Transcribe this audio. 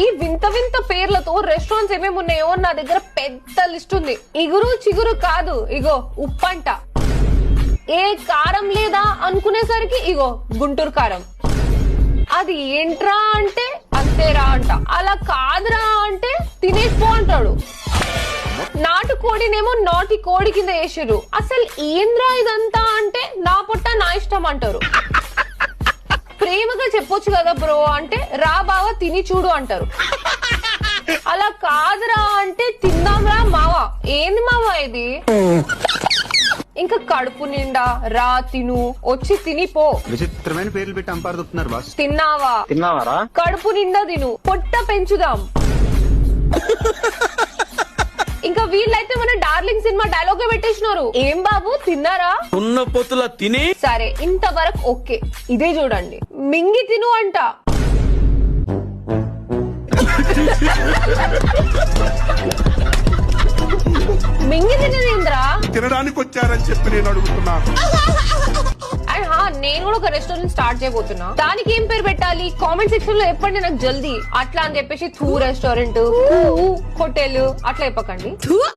ఈ వింత వింత పేర్లతో రెస్టారెంట్స్ ఏమేమి ఉన్నాయో నా దగ్గర పెద్ద లిస్ట్ ఉంది. ఇగురు చిగురు కాదు, ఇగో ఉప్పంట. ఏ కారం లేదా అనుకునేసరికి ఇగో గుంటూరు కారం. అది ఏంట్రా అంటే అంతేరా అంట. అలా కాదురా అంటే తినేసిపో అంటాడు. నాటుకోడినేమో నాటి కోడి కింద వేసారు. అసలు ఏంద్రా ఇదంతా అంటే నా పొట్ట నా ఇష్టం అంటారు. ప్రేమగా చెప్పొచ్చు కదా బ్రో అంటే రా బావ తిని చూడు అంటారు. అలా కాదురా అంటే తిందాంరా మావా. ఏంది మావా ఇది? ఇంకా కడుపు నిండా రా తిను వచ్చి తినిపో. విచిత్రమైన పేర్లు పెట్టి అంపారుతున్నారు బాస్. తిన్నావా కడుపు నిండా తిను పొట్ట పెంచుదాం. ఇంకా వీళ్ళైతే మన డార్లింగ్ సినిమా డైలాగ్ పెట్టేసినారు. ఏం బాబు తిన్నారా? ఉన్న పొత్తుల తిని. సరే ఇంతవరకు ఓకే. ఇదే చూడండి మింగి తిను అంట. మింగి తినేదేంద్రా? తినడానికి వచ్చారని చెప్పి నేను అడుగుతున్నాను. అండ్ నేను కూడా ఒక రెస్టారెంట్ స్టార్ట్ చేయబోతున్నా. దానికి ఏం పేరు పెట్టాలి కామెంట్ సెక్షన్ లో చెప్పండి నాకు జల్దీ. అట్లా అని చెప్పేసి థూ రెస్టారెంట్ హోటల్ అట్లా చెప్పకండి.